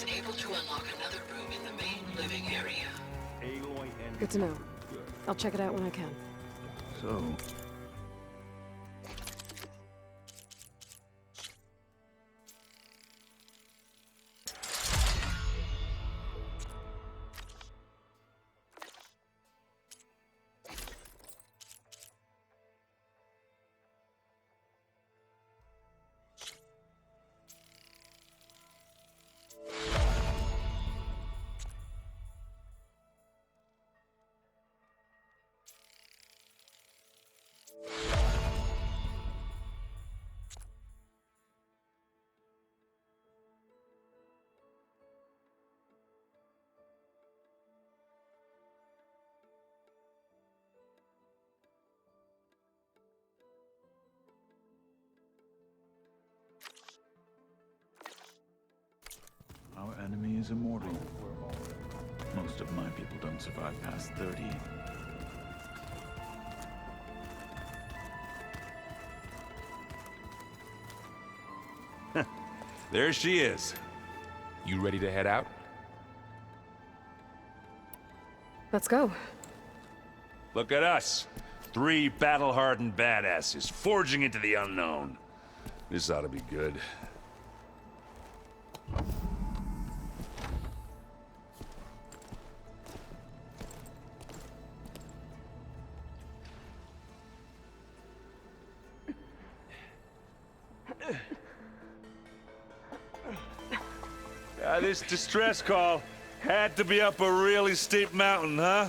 was able to unlock another room in the main living area. Good to know. I'll check it out when I can. So... Our enemy is immortal. Most of my people don't survive past 30. There she is. You ready to head out? Let's go. Look at us. 3 battle-hardened badasses forging into the unknown. This ought to be good. This distress call had to be up a really steep mountain, huh?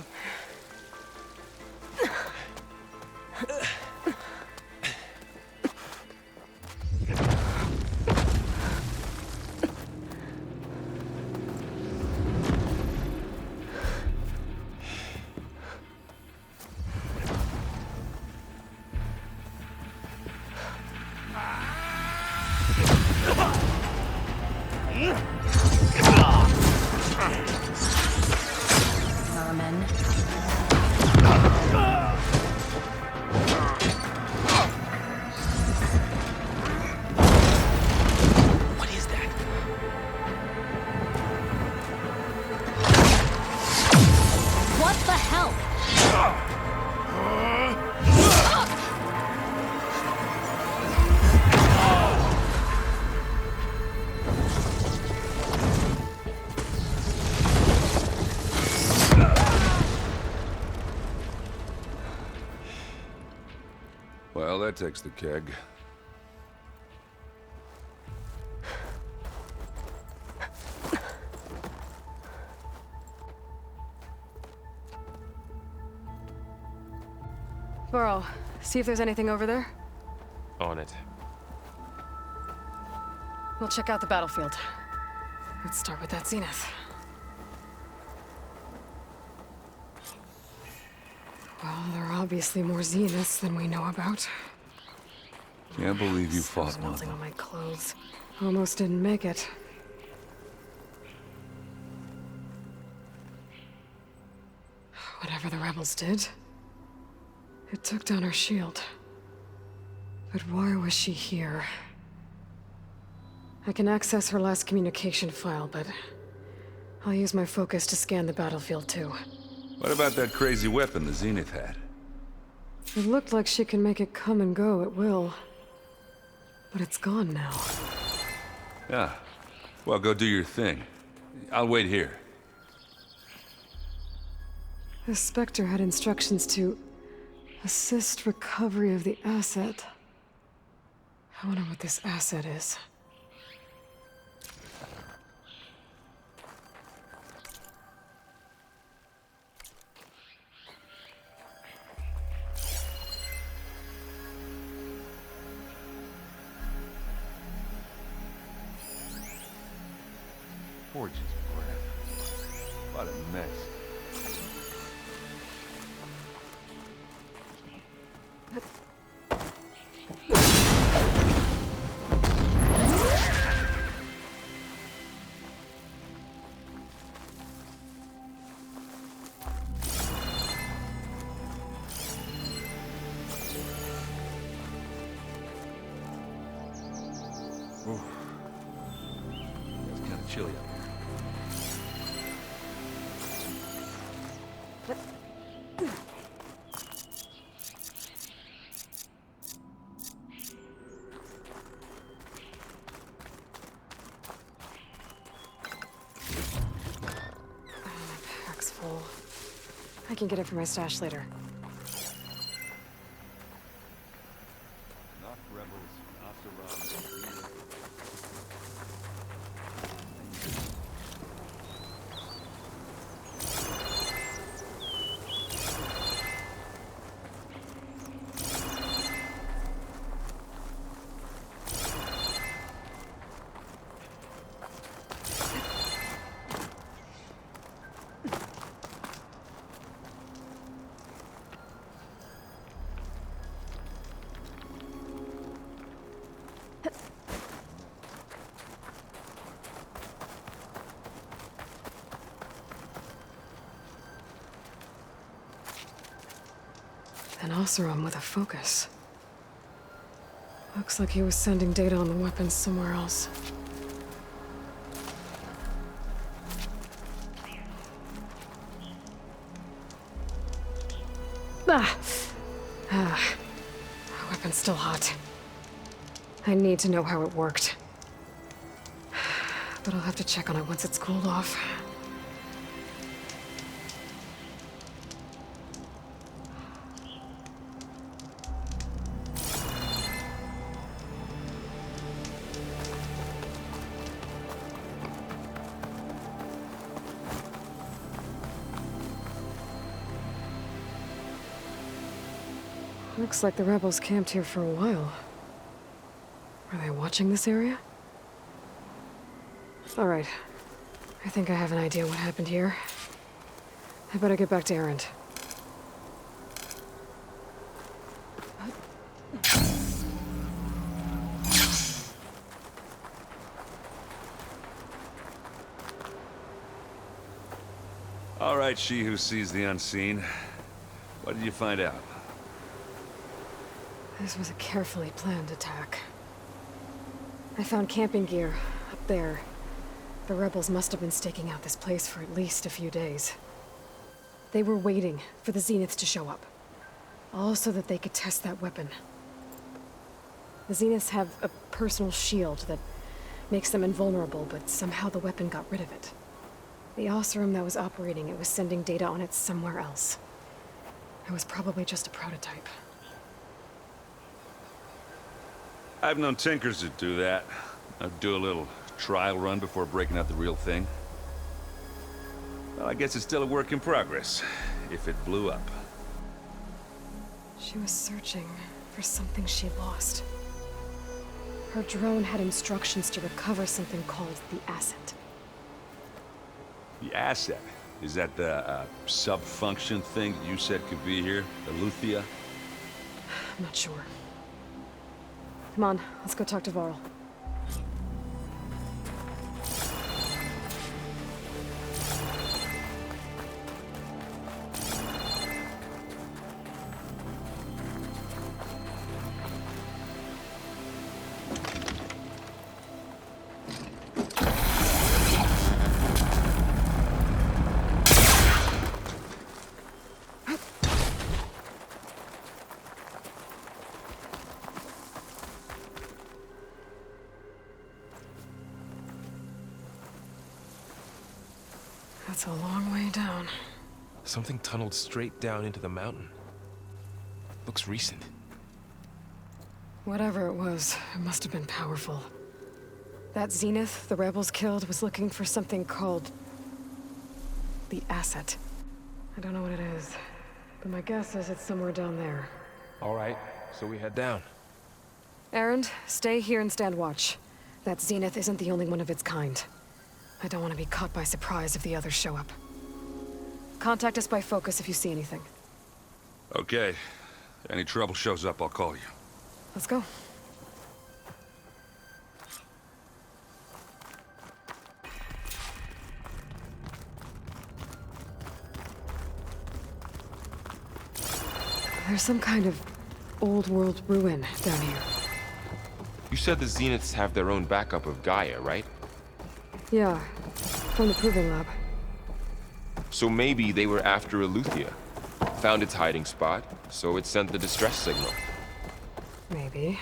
Well, that takes the keg. Burl, see if there's anything over there. On it. We'll check out the battlefield. Let's start with that zenith. Well, there are obviously more zeniths than we know about. Can't believe you Sun's fought one. melting on my clothes. Almost didn't make it. Whatever the rebels did, it took down her shield. But why was she here? I can access her last communication file, but I'll use my focus to scan the battlefield too. What about that crazy weapon the Zenith had? It looked like she can make it come and go at will. But it's gone now. Yeah. Well, go do your thing. I'll wait here. The Spectre had instructions to assist recovery of the asset. I wonder what this asset is. Gorgeous breath. What a mess. Oof. It's kind of chilly up here. can get it from my stash later. Not rebels, not surrounded. An Oseram with a focus. Looks like he was sending data on the weapons somewhere else. Ah! Ah. The weapon's still hot. I need to know how it worked. But I'll have to check on it once it's cooled off. Looks like the rebels camped here for a while. Are they watching this area? All right. I think I have an idea what happened here. I better get back to Erend. All right, she who sees the unseen. What did you find out? This was a carefully planned attack. I found camping gear up there. The rebels must have been staking out this place for at least a few days. They were waiting for the Zeniths to show up. All so that they could test that weapon. The Zeniths have a personal shield that makes them invulnerable, but somehow the weapon got rid of it. The Oseram that was operating it was sending data on it somewhere else. It was probably just a prototype. I've known tinkers that do that. I'd do a little trial run before breaking out the real thing. Well, I guess it's still a work in progress, if it blew up. She was searching for something she lost. Her drone had instructions to recover something called the asset. The asset? Is that the sub-function thing that you said could be here? The Luthia? I'm not sure. Come on, let's go talk to Varl. That's a long way down. Something tunneled straight down into the mountain. Looks recent. Whatever it was, it must have been powerful. That Zenith the rebels killed was looking for something called the asset. I don't know what it is, but my guess is it's somewhere down there. All right, so we head down. Erend, stay here and stand watch. That Zenith isn't the only one of its kind. I don't want to be caught by surprise if the others show up. Contact us by focus if you see anything. Okay. Any trouble shows up, I'll call you. Let's go. There's some kind of old world ruin down here. You said the Zeniths have their own backup of Gaia, right? Yeah, from the proving lab. So maybe they were after Eleuthia. Found its hiding spot, so it sent the distress signal. Maybe.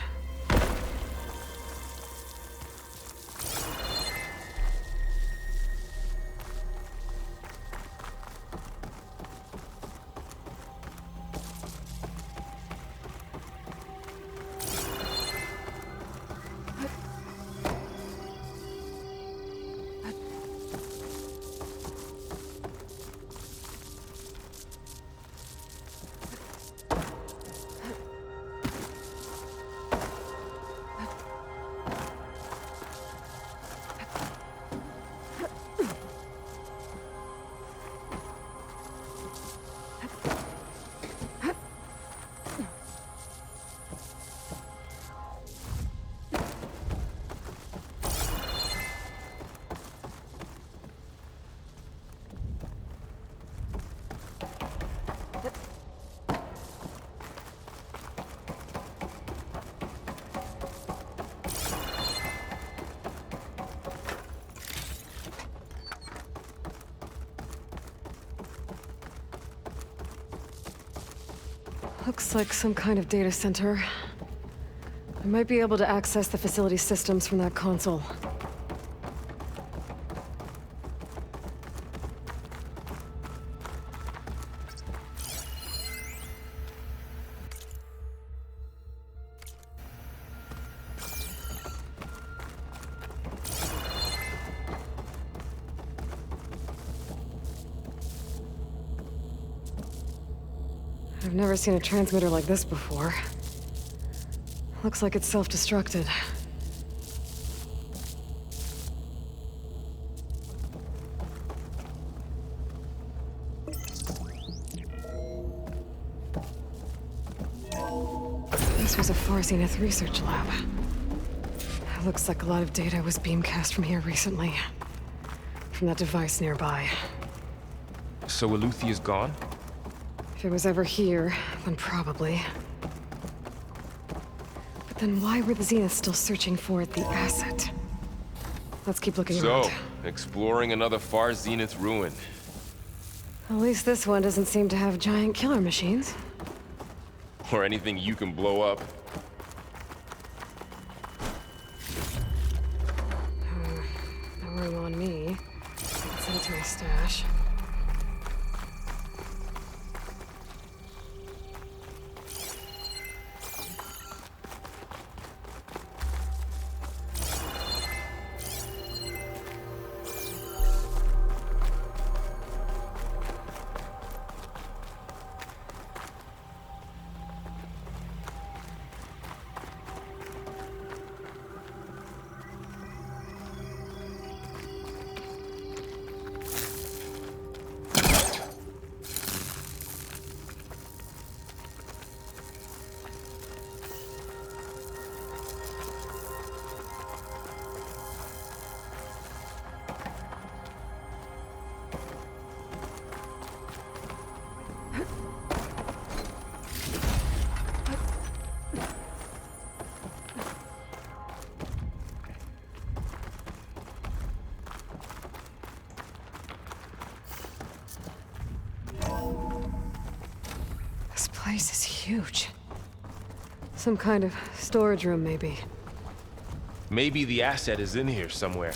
Looks like some kind of data center. I might be able to access the facility systems from that console. I've never seen a transmitter like this before. Looks like it's self-destructed. This was a Far Zenith research lab. It looks like a lot of data was beamcast from here recently. From that device nearby. So Eluthia's gone? If it was ever here, then probably. But then why were the Zeniths still searching for the asset? Let's keep looking around. So, exploring another Far Zenith ruin. At least this one doesn't seem to have giant killer machines. Or anything you can blow up. No room on me. Let's send it to my stash. This place is huge. Some kind of storage room, maybe. Maybe the asset is in here somewhere.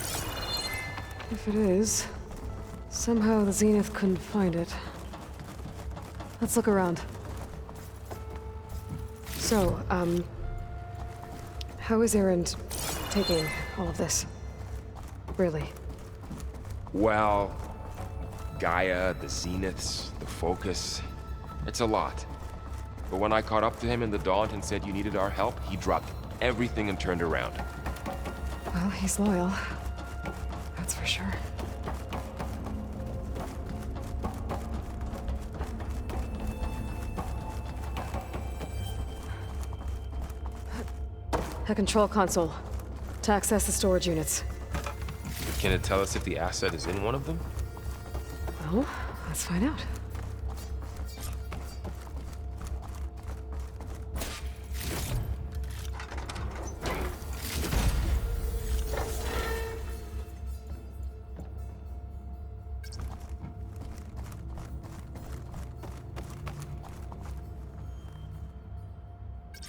If it is, somehow the Zenith couldn't find it. Let's look around. So, how is Erend taking all of this? Really? Well, Gaia, the Zeniths, the Focus. It's a lot. But when I caught up to him in the Daunt and said you needed our help, he dropped everything and turned around. Well, he's loyal. That's for sure. A control console. To access the storage units. Can it tell us if the asset is in one of them? Well, let's find out.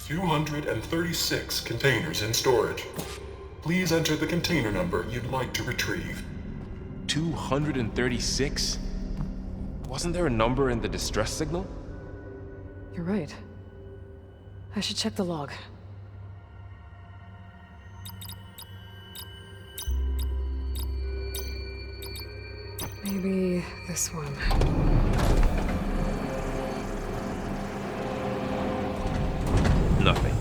"236 containers in storage. Please enter the container number you'd like to retrieve." 236? Wasn't there a number in the distress signal? You're right. I should check the log. Maybe this one. Nothing.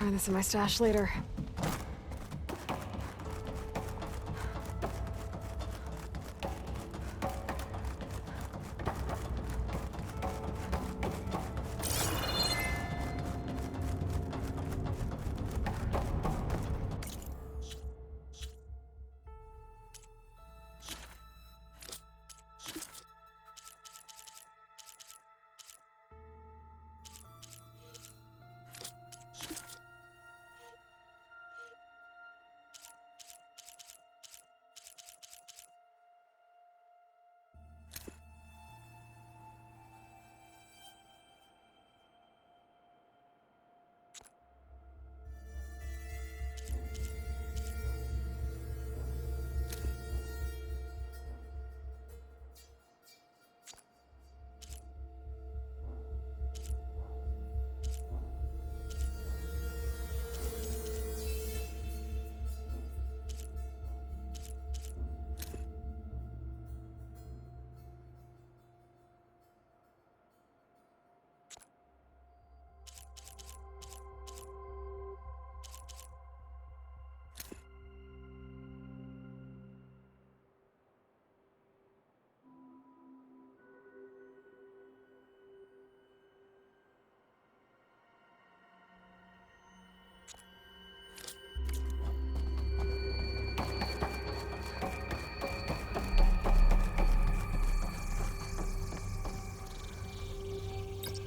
Find this in my stash later.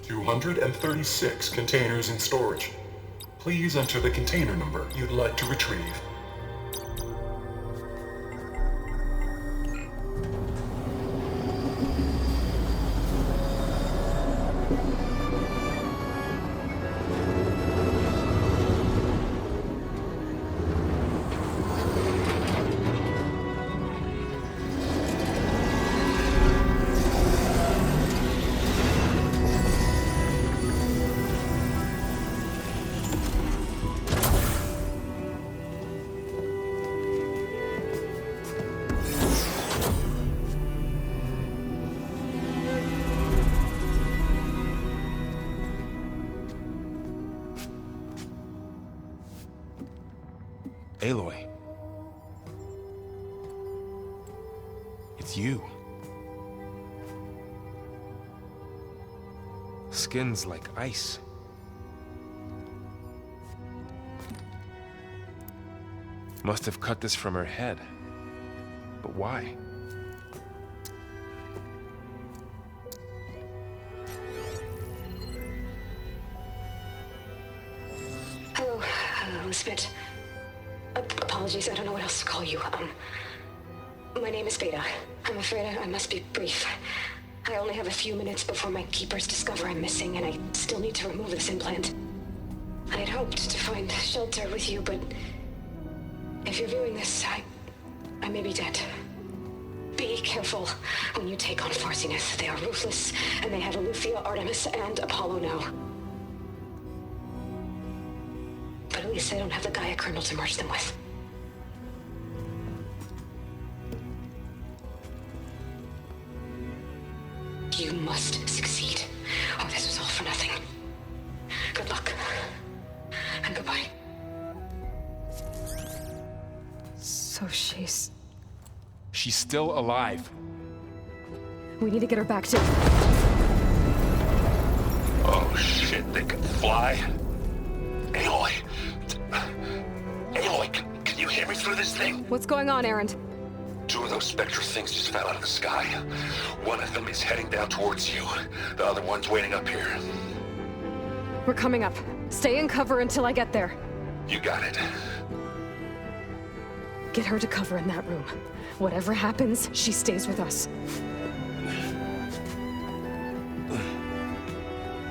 $236 containers in storage. Please enter the container number you'd like to retrieve. Aloy. It's you. Skin's like ice. Must have cut this from her head. But why? Hello, Spit. Apologies, I don't know what else to call you. My name is Veda. I'm afraid I must be brief. I only have a few minutes before my keepers discover I'm missing, and I still need to remove this implant. I had hoped to find shelter with you, but if you're viewing this, I may be dead. Be careful when you take on Farsiness. They are ruthless, and they have Aletheia, Artemis, and Apollo now. But at least they don't have the Gaia kernel to merge them with. You must succeed, or this was all for nothing. Good luck. And goodbye. So she's... She's still alive. We need to get her back to... Oh shit, they can fly? Aloy! Aloy, can you hear me through this thing? What's going on, Erend? Two of those spectral things just fell out of the sky. One of them is heading down towards you. The other one's waiting up here. We're coming up. Stay in cover until I get there. You got it. Get her to cover in that room. Whatever happens, she stays with us.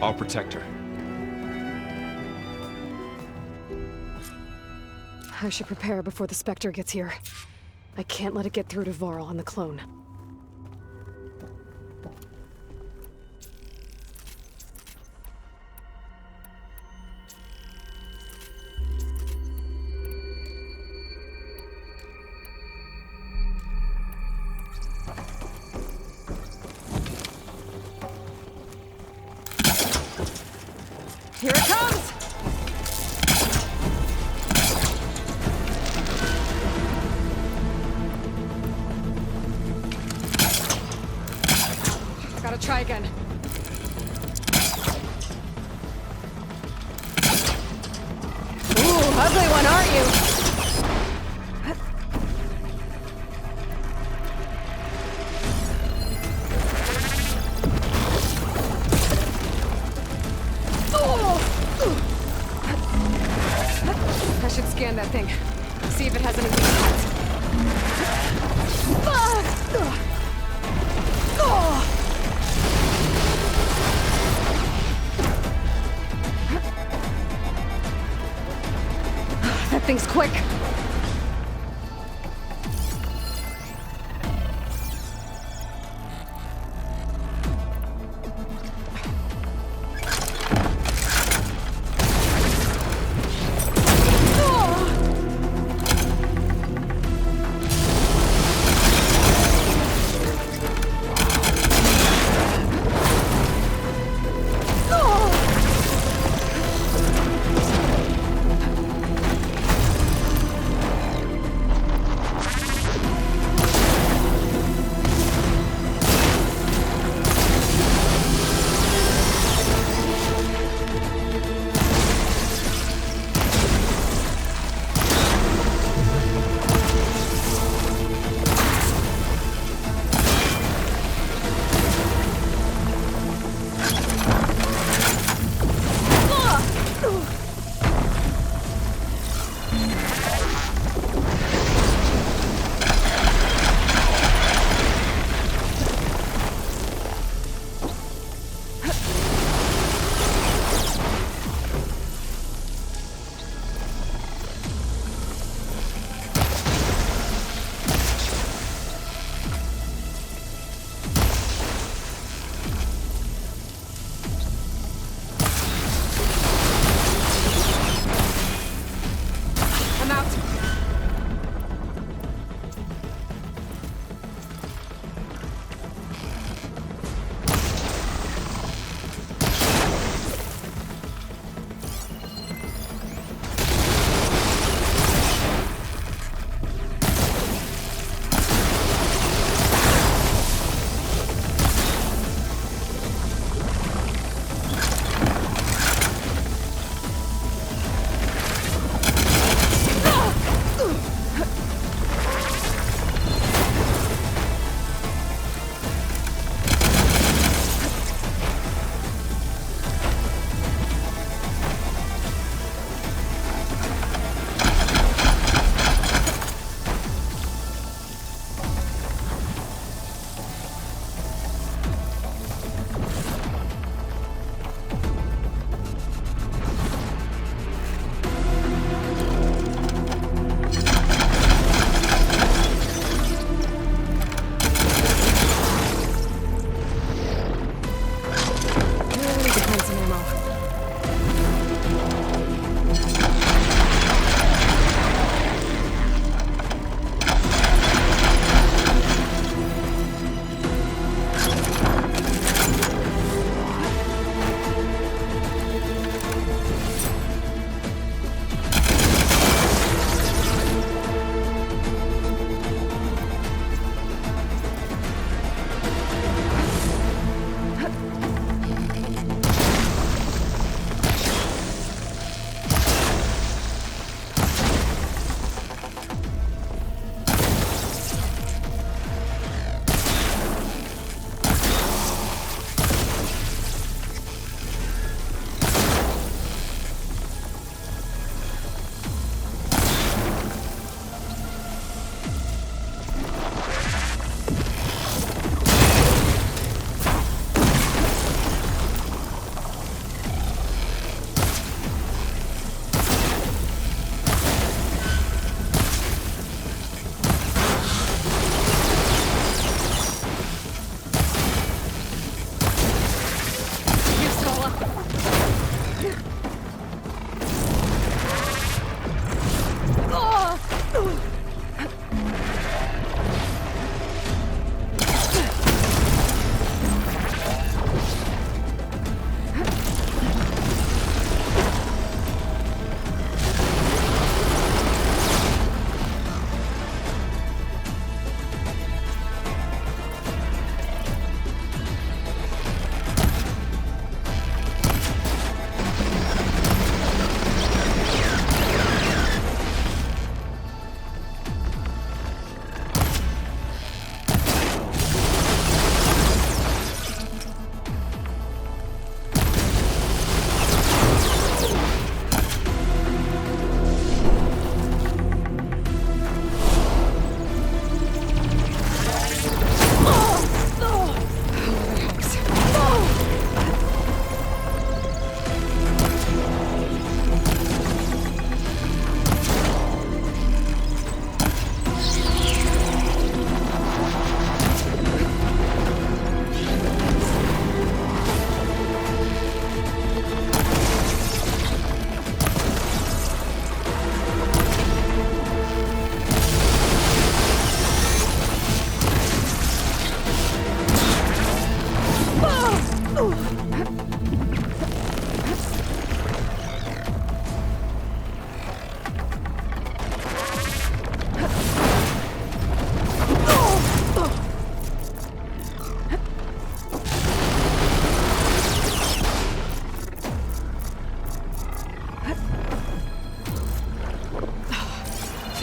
I'll protect her. I should prepare before the Spectre gets here. I can't let it get through to Varl on the clone. Here it comes! Try again. Ooh, ugly one, aren't you? I should scan that thing. See if it has any weak spots. That thing's quick.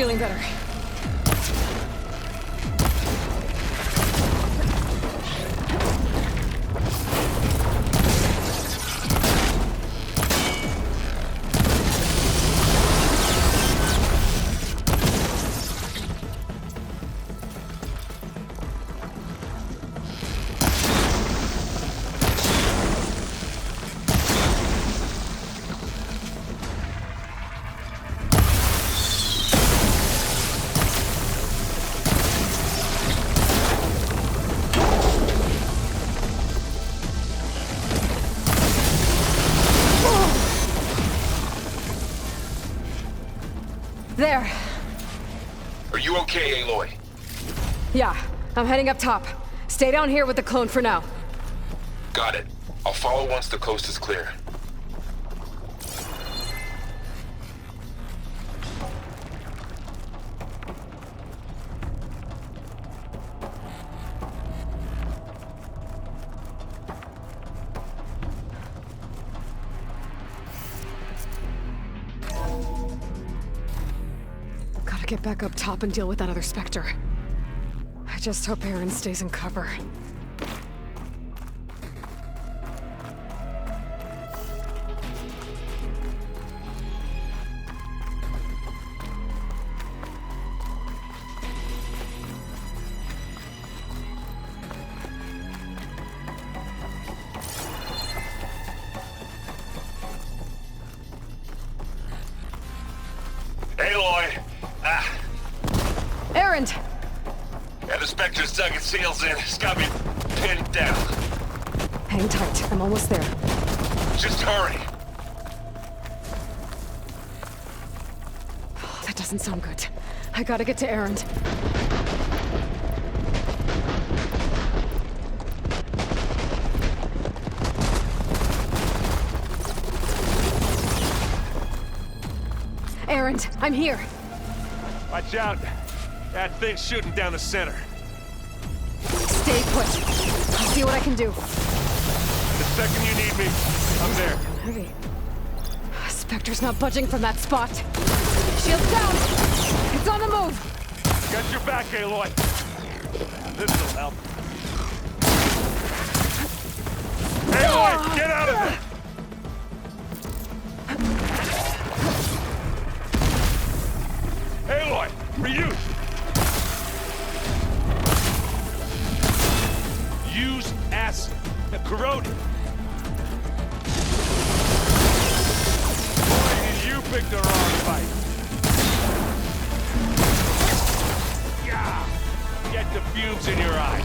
feeling better. There. Are you okay, Aloy? Yeah, I'm heading up top. Stay down here with the clone for now. Got it. I'll follow once the coast is clear. Gotta get back up top and deal with that other Spectre. I just hope Aaron stays in cover. Aloy! Aaron! Yeah, the Spectre's dug its heels in. It's got me pinned down. Hang tight, I'm almost there. Just hurry. Oh, that doesn't sound good. I gotta get to Aaron. Aaron, I'm here. Watch out. That thing's shooting down the center. Stay put. I'll see what I can do. The second you need me, I'm there. Heavy. Spectre's not budging from that spot. Shields down! It's on the move! Got your back, Aloy. This'll help. Aloy, get out of there! Aloy, reuse! Use acid. Corroded. Boy, you picked the wrong fight. Yeah. Get the fumes in your eye.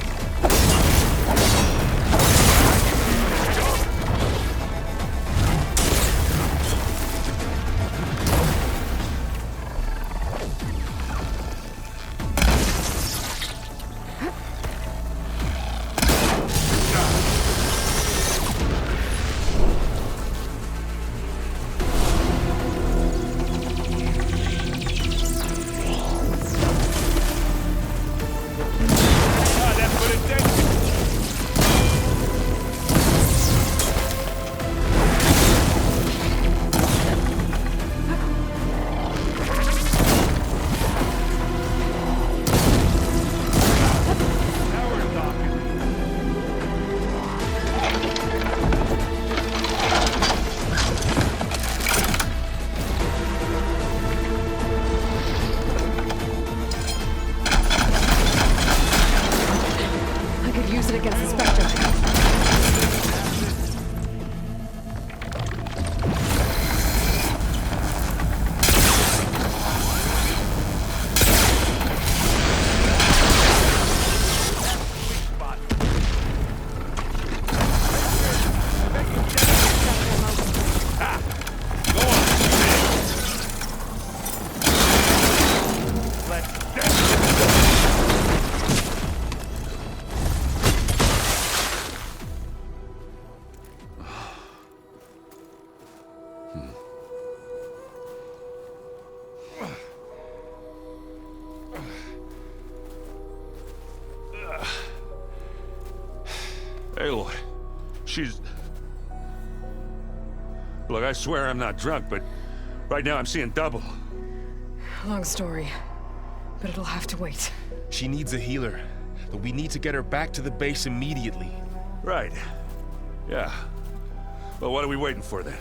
Aloy, she's... Look, I swear I'm not drunk, but right now I'm seeing double. Long story, but it'll have to wait. She needs a healer, but we need to get her back to the base immediately. Right. Yeah. Well, what are we waiting for then?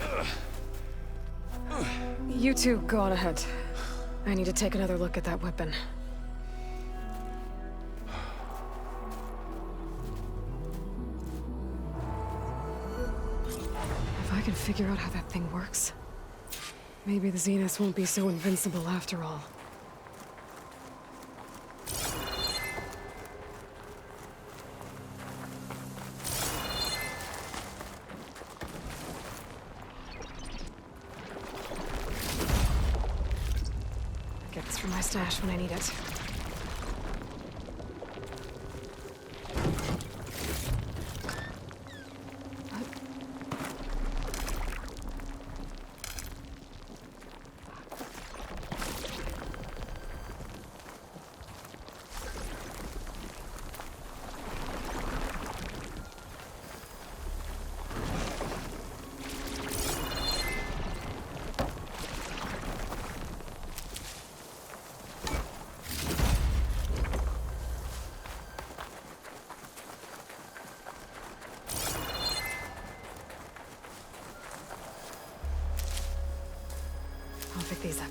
You two go on ahead. I need to take another look at that weapon. If I can figure out how that thing works, maybe the Zeniths won't be so invincible after all. Get this from my stash when I need it. I'll pick these up.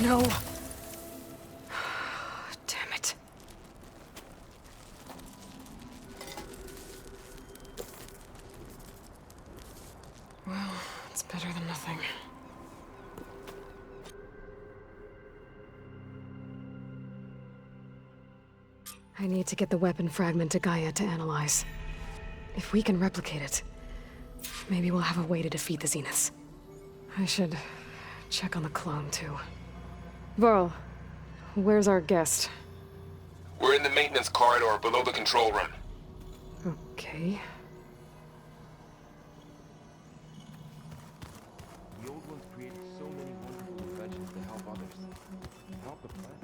No. Damn it. Well, it's better than nothing. I need to get the weapon fragment to Gaia to analyze. If we can replicate it, maybe we'll have a way to defeat the Zeniths. I should check on the clone, too. Varl, where's our guest? We're in the maintenance corridor below the control room. Okay. The old ones created so many wonderful inventions to help others. Help the planet.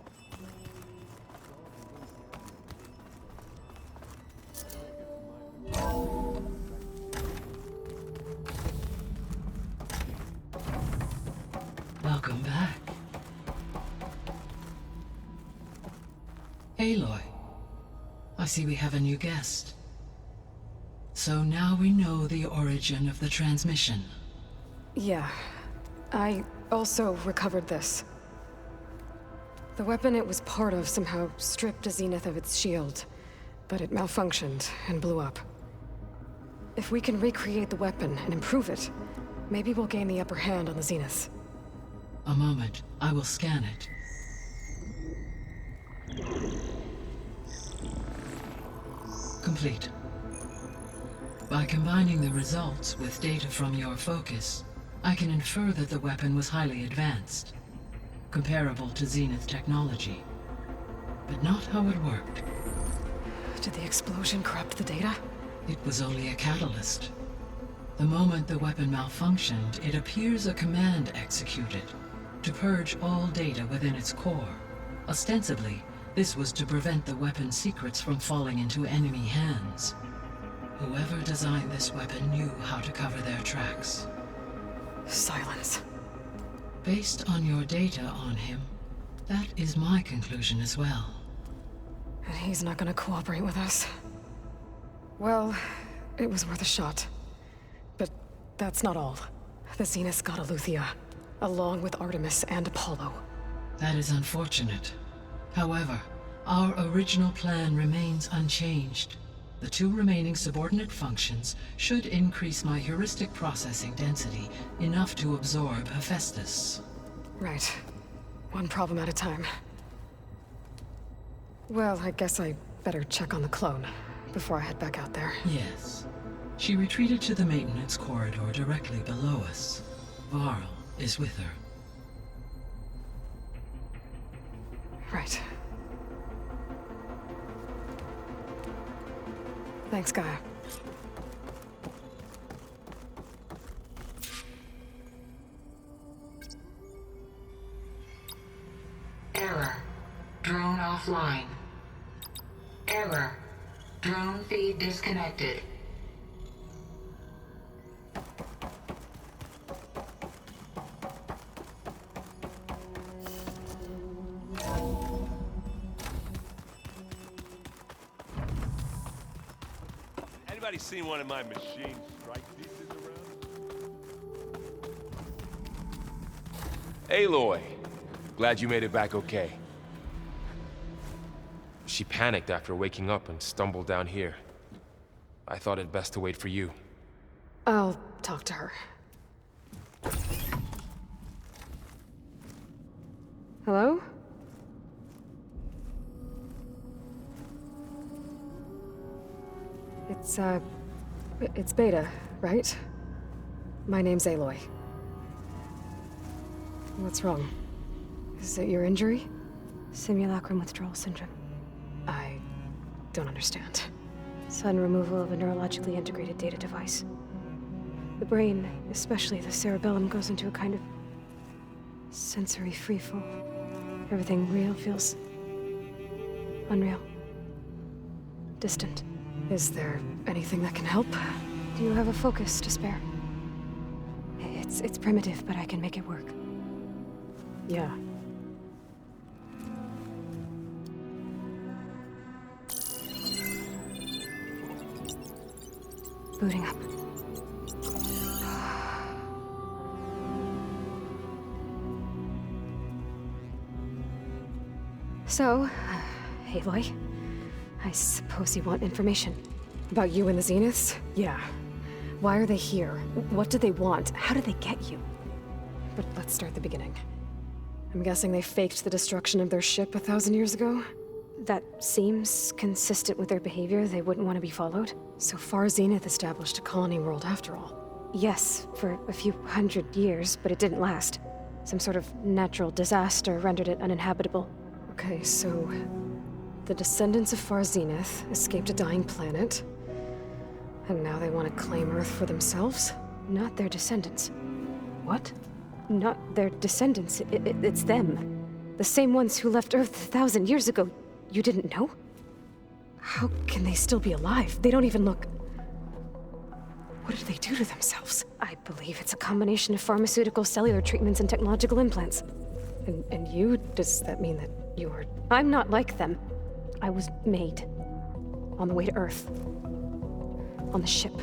Welcome back. Aloy, I see we have a new guest. So now we know the origin of the transmission. Yeah. I also recovered this. The weapon it was part of somehow stripped a Zenith of its shield, but it malfunctioned and blew up. If we can recreate the weapon and improve it, maybe we'll gain the upper hand on the Zeniths. A moment, I will scan it. Complete. By combining the results with data from your focus, I can infer that the weapon was highly advanced, comparable to Zenith technology, but not how it worked. Did the explosion corrupt the data? It was only a catalyst. The moment the weapon malfunctioned, it appears a command executed to purge all data within its core. Ostensibly, this was to prevent the weapon's secrets from falling into enemy hands. Whoever designed this weapon knew how to cover their tracks. Silence. Based on your data on him, that is my conclusion as well. And he's not gonna cooperate with us. Well, it was worth a shot. But that's not all. The Zeniths got Aletheia, along with Artemis and Apollo. That is unfortunate. However, our original plan remains unchanged. The two remaining subordinate functions should increase my heuristic processing density enough to absorb Hephaestus. Right. One problem at a time. Well, I guess I better check on the clone. before I head back out there. Yes. She retreated to the maintenance corridor directly below us. Varl is with her. Right. Thanks, Gaia. Error. Drone offline. Error. Drone feed disconnected. Anybody seen one of my machine strike pieces around? Aloy, glad you made it back okay. She panicked after waking up and stumbled down here. I thought it best to wait for you. I'll talk to her. Hello? It's Beta, right? My name's Aloy. What's wrong? Is it your injury? Simulacrum withdrawal syndrome. I don't understand. Sudden removal of a neurologically integrated data device. The brain, especially the cerebellum, goes into a kind of sensory freefall. Everything real feels unreal. Distant. Is there anything that can help? Do you have a focus to spare? It's primitive, but I can make it work. Yeah. Booting up. So, Aloy, I suppose you want information. About you and the Zeniths? Yeah. Why are they here? What do they want? How did they get you? But let's start at the beginning. I'm guessing they faked the destruction of their ship 1,000 years ago? That seems consistent with their behavior. They wouldn't want to be followed. So far, Zenith established a colony world after all. Yes, for a few hundred years, but it didn't last. Some sort of natural disaster rendered it uninhabitable. Okay, so the descendants of Far Zenith escaped a dying planet, and now they want to claim Earth for themselves? Not their descendants. What? Not their descendants. It's them. The same ones who left Earth 1,000 years ago. You didn't know? How can they still be alive? They don't even look... What did they do to themselves? I believe it's a combination of pharmaceutical, cellular treatments, and technological implants. And you? Does that mean that you are... I'm not like them. I was made. On the way to Earth. On the ship.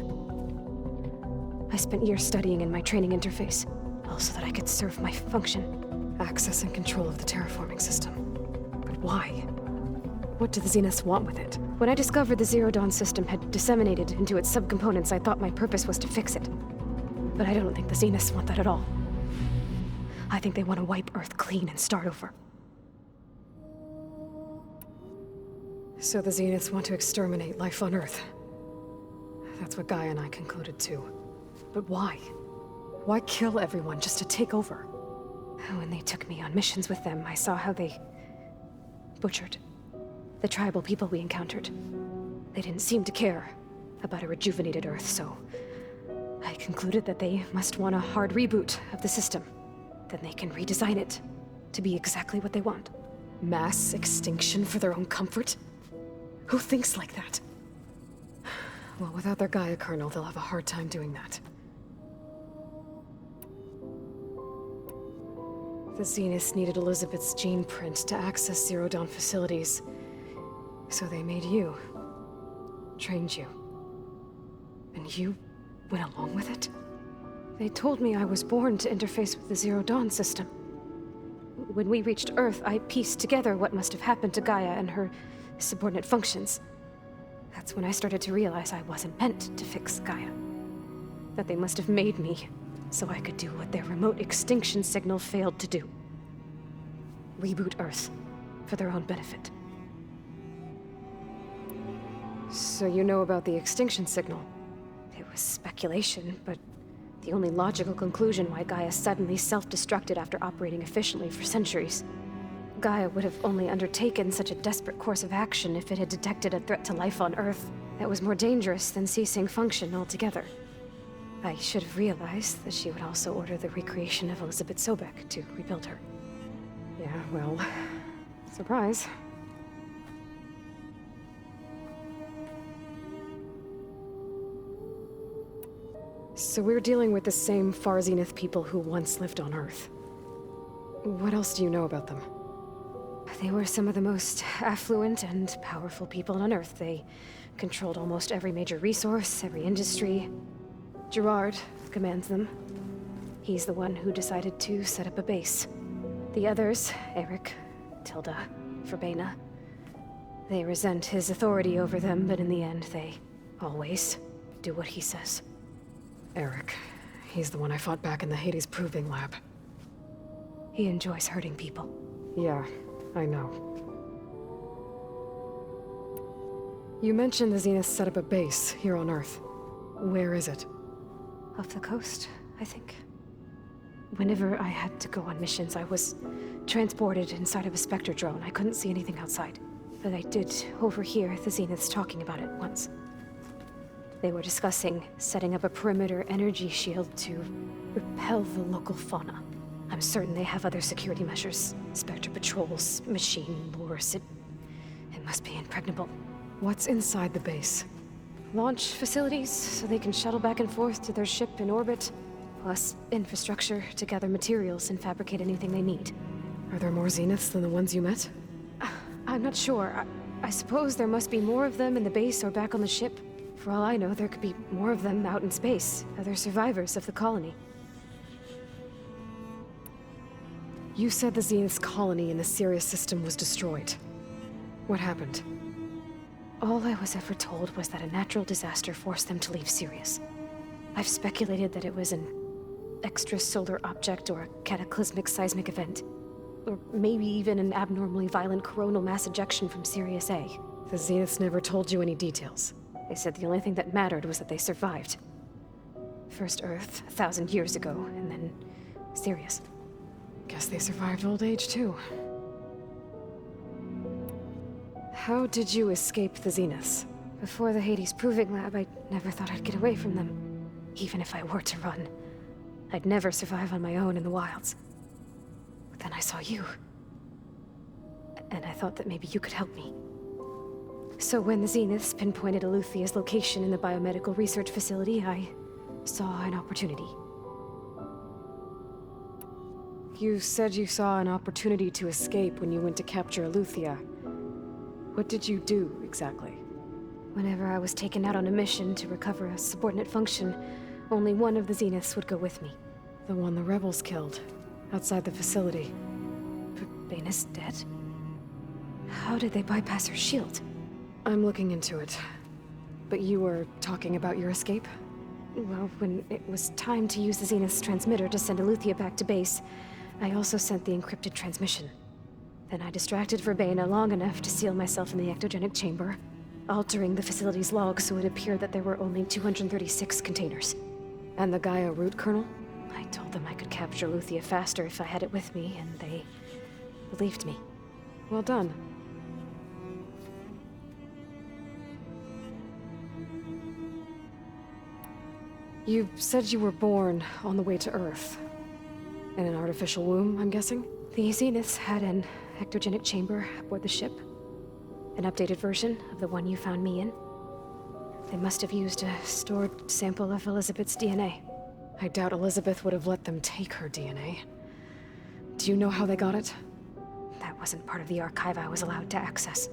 I spent years studying in my training interface, all so that I could serve my function. Access and control of the terraforming system. But why? What do the Zeniths want with it? When I discovered the Zero Dawn system had disseminated into its subcomponents, I thought my purpose was to fix it. But I don't think the Zeniths want that at all. I think they want to wipe Earth clean and start over. So the Zeniths want to exterminate life on Earth. That's what Gaia and I concluded too. But why? Why kill everyone just to take over? When they took me on missions with them, I saw how they butchered the tribal people we encountered. They didn't seem to care about a rejuvenated Earth, so I concluded that they must want a hard reboot of the system. Then they can redesign it to be exactly what they want. Mass extinction for their own comfort? Who thinks like that? Well, without their Gaia kernel, they'll have a hard time doing that. The Zeniths needed Elizabeth's gene print to access Zero Dawn facilities. So they made you. Trained you. And you went along with it? They told me I was born to interface with the Zero Dawn system. When we reached Earth, I pieced together what must have happened to Gaia and her subordinate functions. That's when I started to realize I wasn't meant to fix Gaia. That they must have made me so I could do what their remote extinction signal failed to do. Reboot Earth for their own benefit. So So you know about the extinction signal? It was speculation, but the only logical conclusion why Gaia suddenly self-destructed after operating efficiently for centuries. Gaia would have only undertaken such a desperate course of action if it had detected a threat to life on Earth that was more dangerous than ceasing function altogether. I should have realized that she would also order the recreation of Elizabeth Sobek to rebuild her. Yeah, well, surprise. So we're dealing with the same Far Zenith people who once lived on Earth. What else do you know about them? They were some of the most affluent and powerful people on Earth. They controlled almost every major resource, every industry. Gerard commands them. He's the one who decided to set up a base. The others, Eric, Tilda, Verbena, they resent his authority over them, but in the end, they always do what he says. Eric. He's the one I fought back in the Hades Proving Lab. He enjoys hurting people. Yeah, I know. You mentioned the Zenith set up a base here on Earth. Where is it? Off the coast, I think. Whenever I had to go on missions, I was transported inside of a Spectre drone. I couldn't see anything outside. But I did overhear the Zeniths talking about it once. They were discussing setting up a perimeter energy shield to repel the local fauna. I'm certain they have other security measures. Spectre patrols, machine lures. It must be impregnable. What's inside the base? Launch facilities, so they can shuttle back and forth to their ship in orbit. Plus infrastructure to gather materials and fabricate anything they need. Are there more Zeniths than the ones you met? I'm not sure. I suppose there must be more of them in the base or back on the ship. For all I know, there could be more of them out in space, other survivors of the colony. You said the Zenith's colony in the Sirius system was destroyed. What happened? All I was ever told was that a natural disaster forced them to leave Sirius. I've speculated that it was an extrasolar object or a cataclysmic seismic event. Or maybe even an abnormally violent coronal mass ejection from Sirius A. The Zeniths never told you any details. They said the only thing that mattered was that they survived. First Earth, 1,000 years ago, and then Sirius. Guess they survived old age, too. How did you escape the Zeniths? Before the Hades Proving Lab, I never thought I'd get away from them. Even if I were to run. I'd never survive on my own in the wilds. But then I saw you. And I thought that maybe you could help me. So when the Zeniths pinpointed Eluthia's location in the biomedical research facility, I saw an opportunity. You said you saw an opportunity to escape when you went to capture Eluthia. What did you do, exactly? Whenever I was taken out on a mission to recover a subordinate function, only one of the Zeniths would go with me. The one the rebels killed, outside the facility. Baina's dead? How did they bypass her shield? I'm looking into it. But you were talking about your escape? Well, when it was time to use the Zenith's transmitter to send Eluthia back to base, I also sent the encrypted transmission. Then I distracted Verbena long enough to seal myself in the ectogenic chamber, altering the facility's log so it appeared that there were only 236 containers. And the Gaia root kernel? I told them I could capture Eluthia faster if I had it with me, and they believed me. Well done. You said you were born on the way to Earth. In an artificial womb, I'm guessing? The Zeniths had an ectogenic chamber aboard the ship. An updated version of the one you found me in. They must have used a stored sample of Elizabeth's DNA. I doubt Elizabeth would have let them take her DNA. Do you know how they got it? That wasn't part of the archive I was allowed to access.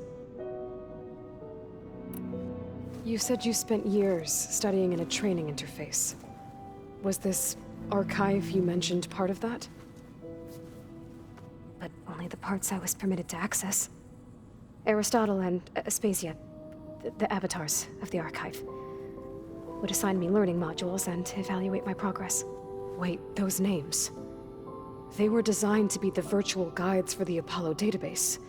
You said you spent years studying in a training interface. Was this archive you mentioned part of that? But only the parts I was permitted to access. Aristotle and Aspasia, the avatars of the archive, would assign me learning modules and evaluate my progress. Wait, those names. They were designed to be the virtual guides for the Apollo database,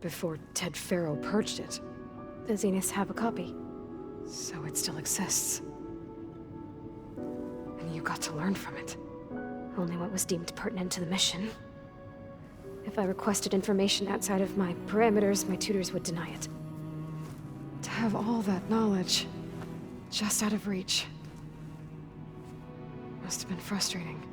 before Ted Faro purged it. The Zeniths have a copy. So it still exists. And you got to learn from it. Only what was deemed pertinent to the mission. If I requested information outside of my parameters, my tutors would deny it. To have all that knowledge, just out of reach. Must have been frustrating.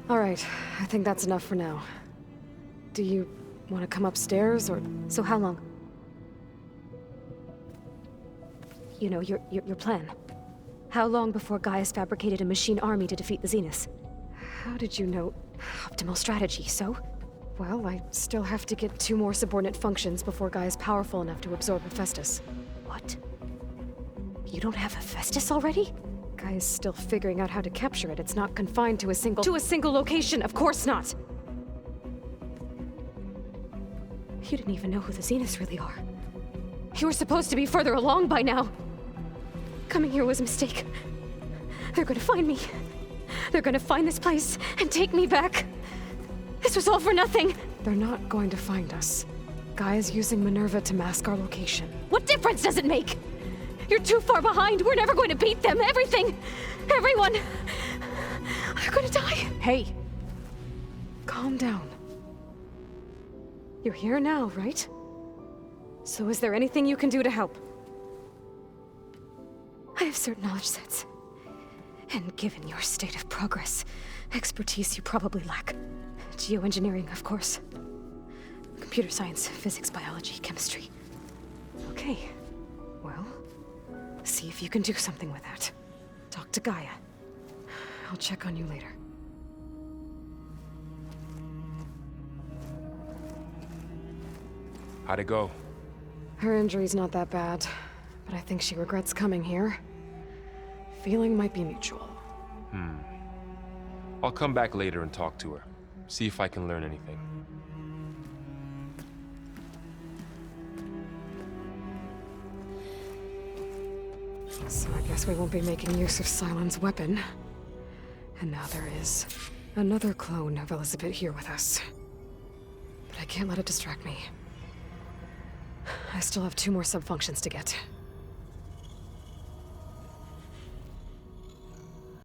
All right, I think that's enough for now. Do you want to come upstairs, or...? So how long? You know, your plan. How long before Gaius fabricated a machine army to defeat the Zeniths? How did you know? Optimal strategy, so? Well, I still have to get 2 more subordinate functions before Gaia's powerful enough to absorb Hephaestus. What? You don't have Hephaestus already? Gaia's still figuring out how to capture it. It's not confined to a single... To a single location! Of course not! You didn't even know who the Zeniths really are. You were supposed to be further along by now! Coming here was a mistake. They're gonna find me. They're gonna find this place and take me back. This was all for nothing! They're not going to find us. Gaia's using Minerva to mask our location. What difference does it make? You're too far behind! We're never going to beat them! Everything! Everyone! They're gonna die! Hey! Calm down. You're here now, right? So is there anything you can do to help? I have certain knowledge sets. And given your state of progress, expertise you probably lack. Geoengineering, of course. Computer science, physics, biology, chemistry. Okay. Well, see if you can do something with that. Talk to Gaia. I'll check on you later. How'd it go? Her injury's not that bad, but I think she regrets coming here. Feeling might be mutual. I'll come back later and talk to her. See if I can learn anything. So I guess we won't be making use of Cylon's weapon. And now there is another clone of Elizabeth here with us. But I can't let it distract me. I still have 2 more sub-functions to get.